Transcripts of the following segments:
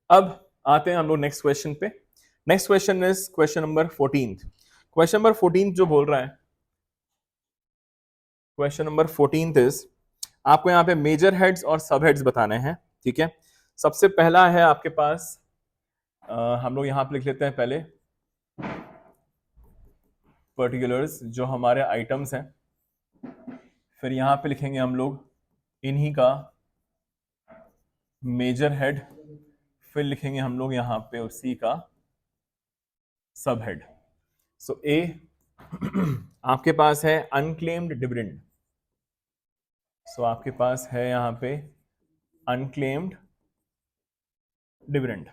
अब आते हैं हम लोग नेक्स्ट क्वेश्चन पे। Next question is question number 14। Question number 14 जो बोल रहा है, क्वेश्चन नंबर 14 इज आपको यहाँ पे मेजर हेड्स और सब हेड्स बताने हैं। ठीक है, सबसे पहला है आपके पास हम लोग यहाँ पे लिख लेते हैं पहले पर्टिकुलर्स जो हमारे आइटम्स हैं, फिर यहाँ पे लिखेंगे हम लोग इन्हीं का मेजर हेड, फिर लिखेंगे हम लोग यहाँ पे उसी का सब हेड। सो ए आपके पास है अनक्लेम्ड डिविडेंड। सो आपके पास है यहाँ पे अनक्लेम्ड डिविडेंड।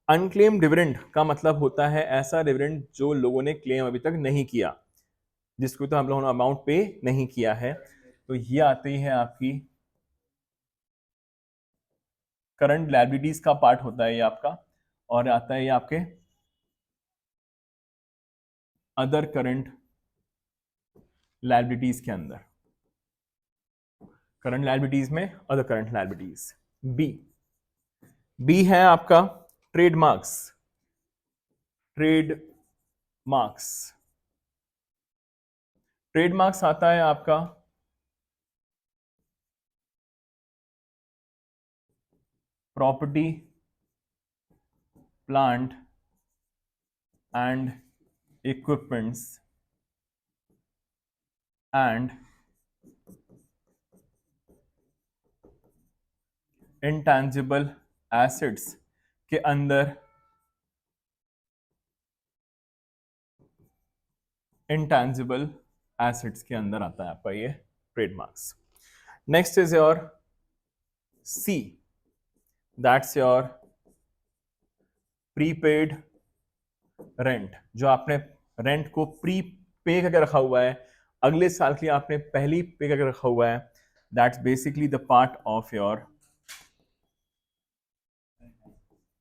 अनक्लेम्ड डिविडेंड का मतलब होता है ऐसा डिविडेंड जो लोगों ने क्लेम अभी तक नहीं किया, जिसको तो हम लोगों ने अमाउंट पे नहीं किया है। तो ये आती है आपकी करंट लायबिलिटीज का पार्ट होता है ये आपका, और आता है ये आपके अदर करंट लायबिलिटीज के अंदर। करंट लायबिलिटीज में other current liabilities. B, B है आपका ट्रेडमार्क्स। ट्रेडमार्क्स, ट्रेडमार्क्स आता है आपका property, plant and equipments and intangible assets के अंदर, इंटेंजिबल एसेट्स के अंदर आता है आपका ये trademarks. Next is your C, that's your prepaid rent. जो आपने रेंट को प्री पे करके रखा हुआ है, अगले साल के लिए आपने पहली पे करके रखा हुआ है, that's basically the part of your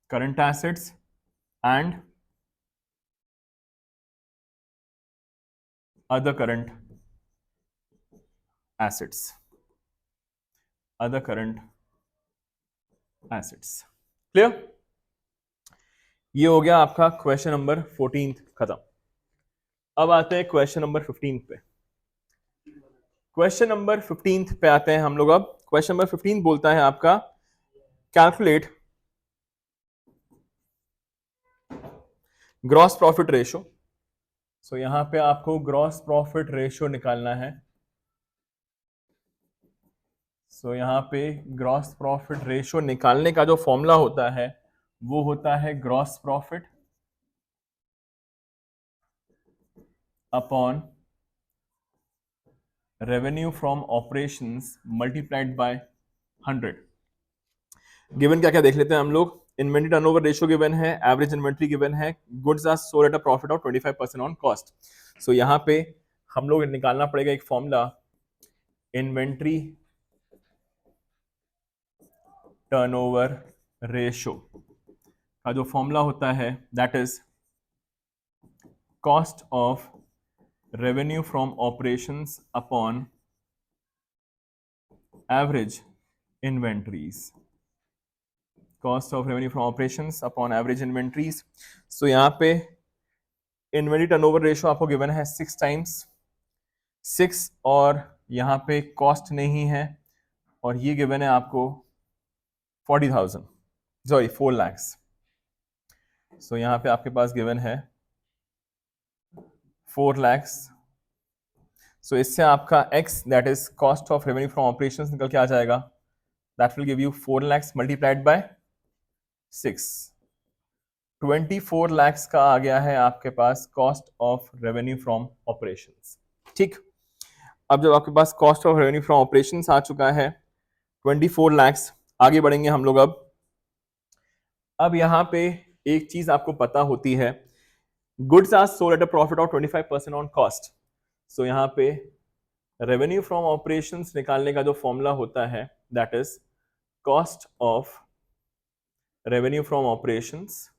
current assets and other current assets, other current assets। Clear? ये हो गया आपका क्वेश्चन नंबर 14 खत्म। अब आते हैं क्वेश्चन नंबर 15 पे। क्वेश्चन नंबर 15 पे आते हैं हम लोग। अब क्वेश्चन नंबर 15 बोलता है आपका कैलकुलेट ग्रॉस प्रॉफिट रेशो। सो यहां पे आपको ग्रॉस प्रॉफिट रेशो निकालना है। सो यहाँ पे ग्रॉस प्रॉफिट रेशो निकालने का जो फॉर्मूला होता है वो होता है gross profit upon revenue from operations multiplied by 100। Given क्या क्या देख लेते हैं हम लोग। इन्वेंट्री टर्नओवर रेशियो गिवन है, एवरेज इन्वेंट्री गिवन है, goods are sold at a profit of 25% on cost. So यहाँ पे हम लोग निकालना पड़ेगा एक फॉर्मूला, इन्वेंट्री टर्नओवर रेशियो का जो फॉर्मूला होता है that is cost of revenue from operations upon average inventories, cost of revenue from operations upon average inventories. So यहाँ पे इन्वेंट्री टर्नओवर रेशियो आपको गिवन है 6 टाइम्स 6, और यहाँ पे कॉस्ट नहीं है, और ये गिवन है आपको 40,000, सॉरी 4 lakhs। सो यहाँ पे आपके पास गिवन है 4 lakhs। सो इससे आपका x that is cost of revenue from operations निकल के आ जाएगा, that will give you 4 lakhs multiplied by 6, 24 lakhs का आ गया है आपके पास cost of revenue from operations. ठीक, अब जब आपके पास cost of revenue from operations आ चुका है 24 lakhs, आगे बढ़ेंगे हम लोग। अब यहां पे एक चीज आपको पता होती है, goods are sold at a profit of 25% on cost. So यहां पे रेवेन्यू फ्रॉम ऑपरेशंस निकालने का जो फॉर्मूला होता है that is cost of revenue from operations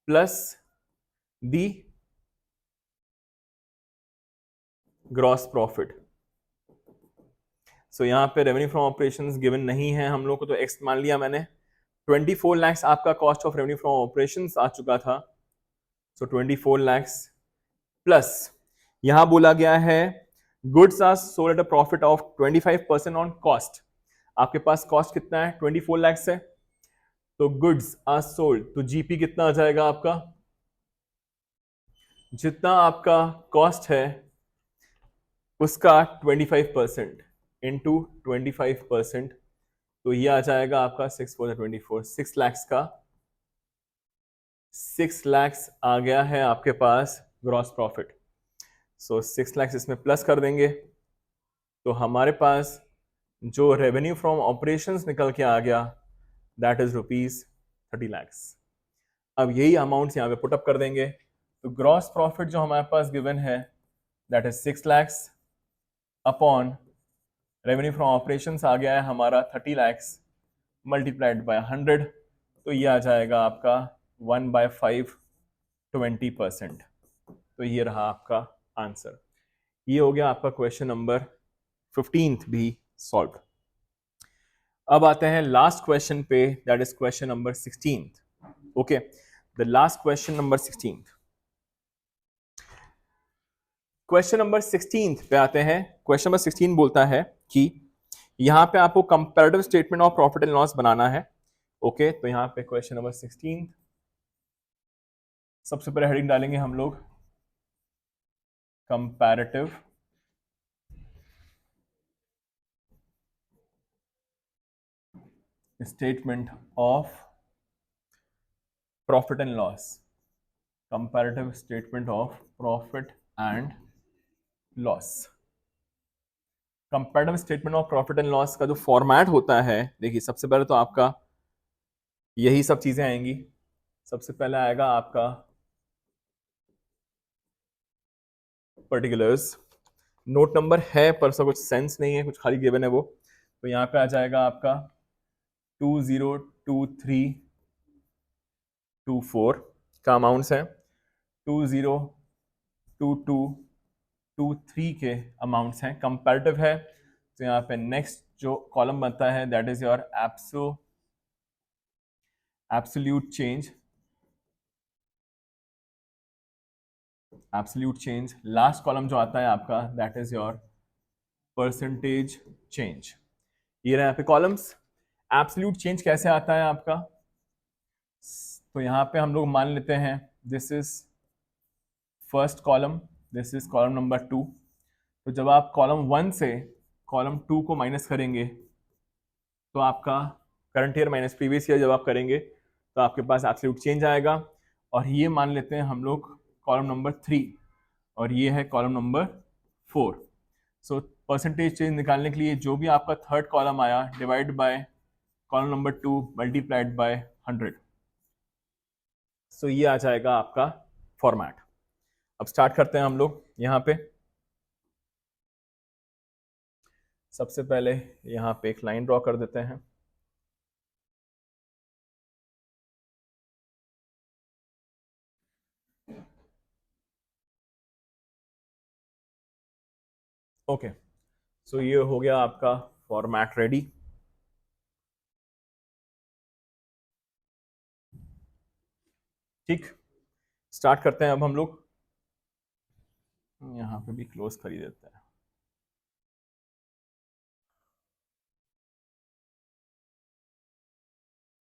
plus the gross profit. So यहां पे रेवेन्यू फ्रॉम ऑपरेशंस गिवन नहीं है हम लोग को, तो एक्स मान लिया मैंने, 24 lakhs आपका cost of revenue from operations आ चुका था. सो 24 lakhs प्लस यहां बोला गया है goods are sold at a profit of 25% on cost. आपके पास कॉस्ट कितना है? 24 lakhs है. तो गुड्स आर सोल्ड, तो जीपी कितना आ जाएगा आपका? जितना आपका कॉस्ट है उसका 25% इंटू 25%, तो ये आ जाएगा आपका 6 4 24, 6 lakhs का 6 lakhs आ गया है आपके पास ग्रॉस प्रॉफिट. सो 6 lakhs इसमें प्लस कर देंगे तो हमारे पास जो रेवेन्यू फ्रॉम ऑपरेशंस निकल के आ गया दैट इज ₹30 lakhs. अब यही अमाउंट्स यहाँ पे पुटअप कर देंगे तो ग्रॉस प्रॉफिट जो हमारे पास गिवन है that is 6 lakhs upon revenue from operations आ गया है हमारा 30 lakhs मल्टीप्लाइड बाय 100, तो ये आ जाएगा आपका 1/5 20%. तो ये रहा आपका आंसर. ये हो गया आपका क्वेश्चन नंबर 15 भी सॉल्व. अब आते हैं लास्ट क्वेश्चन पे, that is question number 16. Okay, the last question number 16. Question number 16 पे आते हैं. क्वेश्चन नंबर 16 बोलता है कि यहां पे आपको comparative statement of profit and loss बनाना है. ओके, तो यहां पे क्वेश्चन नंबर 16 सबसे पहले हेडिंग डालेंगे हम लोग comparative statement of profit and loss. Comparative statement of profit and loss. Comparative statement of profit and loss का जो फॉर्मेट होता है, देखिए सबसे पहले तो आपका यही सब चीजें आएंगी. सबसे पहले आएगा आपका पर्टिकुलर्स. नोट नंबर है पर उसका कुछ सेंस नहीं है, कुछ खाली गिवन है वो. तो यहाँ पे आ जाएगा आपका 202324 का अमाउंट्स है, 202223 के अमाउंट्स हैं. कंपैरेटिव है तो यहाँ पे नेक्स्ट जो कॉलम बनता है that is your absolute change. Absolute change. Last column जो आता है आपका that is your percentage change. ये रहे यहाँ पे कॉलम्स. एब्सोल्यूट चेंज कैसे आता है आपका? तो यहाँ पे हम लोग मान लेते हैं this is first column, this is column number 2. तो जब आप कॉलम 1 से कॉलम 2 को माइनस करेंगे तो आपका current year minus previous year जब आप करेंगे तो आपके पास एब्सोल्यूट चेंज आएगा. और ये मान लेते हैं हम लोग कॉलम नंबर 3 और ये है column number 4. So percentage change निकालने के लिए जो भी आपका थर्ड कॉलम आया divide by column number 2 multiplied by 100. सो ये आ जाएगा आपका फॉर्मेट. अब स्टार्ट करते हैं हम लोग. यहाँ पे सबसे पहले यहाँ पे एक लाइन ड्रॉ कर देते हैं. ओके, सो ये हो गया आपका फॉर्मेट रेडी. ठीक, स्टार्ट करते हैं अब हम लोग. यहाँ पे भी क्लोज कर ही देते हैं.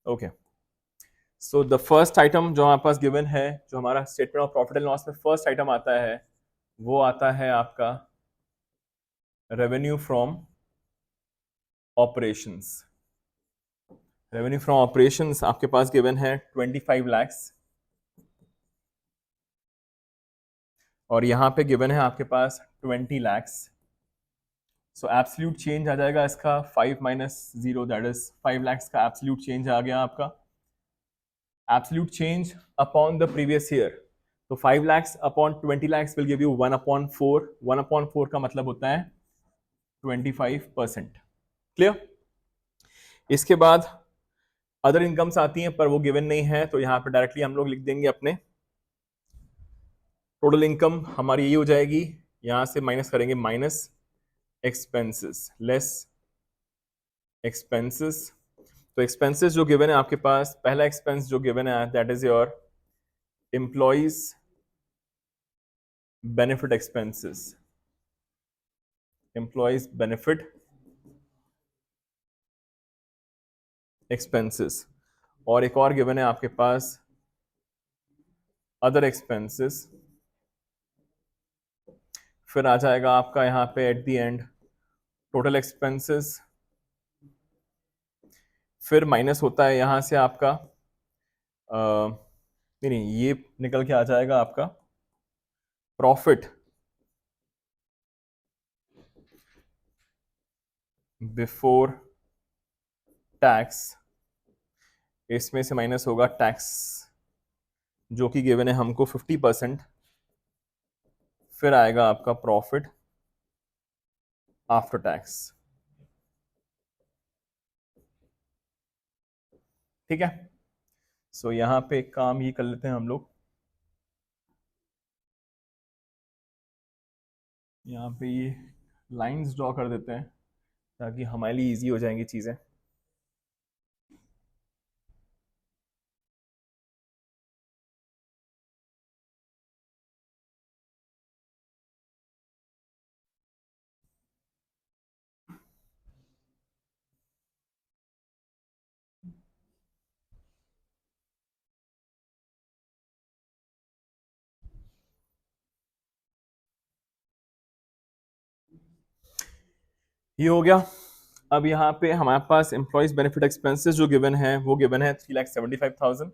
Okay, so the first item जो हमारे पास गिवन है, जो हमारा statement of profit and loss में फर्स्ट आइटम आता है वो आता है आपका revenue from operations. Revenue from operations आपके पास गिवन है 25 lakhs और यहां पे गिवन है आपके पास 20 lakhs. सो एब्सोल्यूट चेंज आ जाएगा इसका 5 minus 0 दैट इज 5 lakhs का एब्सोल्यूट चेंज आ गया आपका. Absolute change upon the previous year, तो 5 lakhs upon 20 lakhs will give you 1/4. 1/4 का मतलब होता है 25%. क्लियर? इसके बाद अदर इनकम्स आती हैं पर वो गिवन नहीं है, तो यहां पे डायरेक्टली हम लोग लिख देंगे अपने टोटल इनकम हमारी ये हो जाएगी. यहां से माइनस करेंगे माइनस एक्सपेंसेस लेस एक्सपेंसेस. तो एक्सपेंसेस जो गिवन है आपके पास, पहला एक्सपेंस जो गिवन है that is your employees benefit expenses, employees benefit expenses. और एक और गिवन है आपके पास अदर एक्सपेंसेस, फिर आ जाएगा आपका यहाँ पे at the end total expenses, फिर माइनस होता है यहां से आपका नहीं नहीं, ये निकल के आ जाएगा आपका प्रॉफिट बिफोर टैक्स, इसमें से माइनस होगा टैक्स जो कि गिवन है हमको 50%, फिर आएगा आपका प्रॉफिट आफ्टर टैक्स। ठीक है, सो यहां पे एक काम ये कर लेते हैं हम लोग, यहाँ पे ये लाइंस ड्रॉ कर देते हैं ताकि हमारे लिए इजी हो जाएंगी चीज़ें। ये हो गया। अब यहाँ पे हमारे पास एम्प्लॉइज बेनिफिट एक्सपेंसेस जो गिवन है वो गिवन है 3,75,000,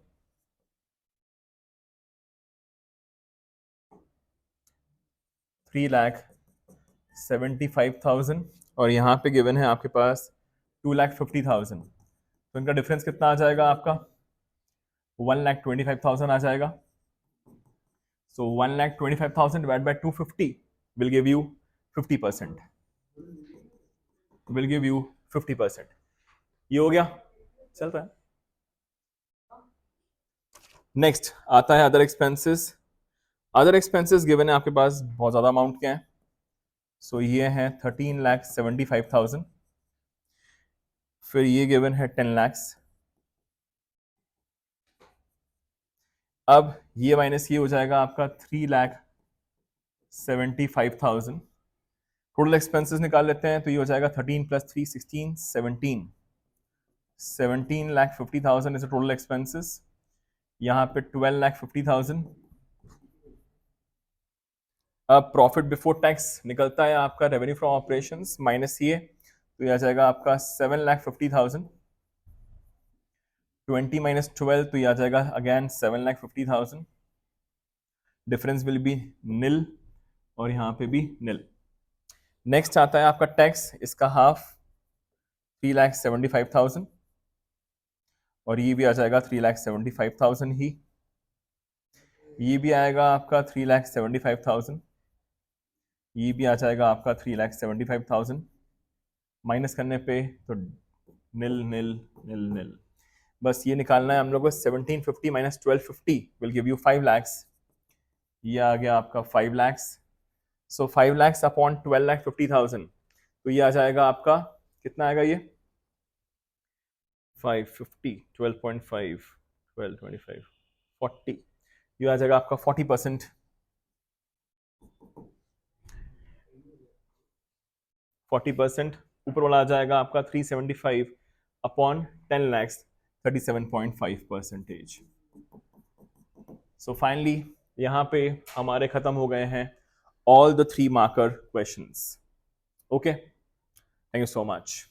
3,75,000 और यहाँ पे गिवन है आपके पास 2,50,000। तो इनका डिफरेंस कितना आ जाएगा आपका, 1,25,000 आ जाएगा। सो 1,25,000 divide by 250 will give you 50%, will give you 50%। ये हो गया, चल रहा है। नेक्स्ट आता है other expenses. Other expenses given है आपके पास बहुत ज्यादा अमाउंट के हैं। सो ये है 13,75,000, फिर ये गिवन है 10 lakhs। अब ये माइनस ये हो जाएगा आपका 3,75,000। टोटल एक्सपेंसेस निकाल लेते हैं तो ये हो जाएगा 13 + 3 16 17, 17,50,000 इज टोटल एक्सपेंसेस। यहाँ पे 12,50,000। अब प्रॉफिट बिफोर टैक्स निकलता है आपका रेवेन्यू फ्रॉम ऑपरेशंस माइनस ये, तो ये आ जाएगा आपका 7,50,000। 20 - 12 तो ये आ जाएगा अगेन 7,50,000। डिफरेंस विल बी निल और यहाँ पे भी निल। नेक्स्ट आता है आपका टैक्स, इसका हाफ 3,75,000 और ये भी आ जाएगा 3,75,000 ही। ये भी आएगा आपका 3,75,000, ये भी आ जाएगा आपका 3,75,000। माइनस करने पे तो निल निल निल निल। बस ये निकालना है हम लोग को। 1750 - 1250 विल गिव यू 5 lakhs। ये आ गया आपका 5 lakhs। सो 5 lakhs अपॉन 12,50,000 तो ये आ जाएगा आपका कितना आएगा, ये 550 12.5 1225 40, ये आ जाएगा आपका 40%। 40% ऊपर वाला आ जाएगा आपका 375 अपॉन 10 lakhs 37.5%। सो फाइनली यहाँ पे हमारे खत्म हो गए हैं all the 3 marker questions. Okay, thank you so much.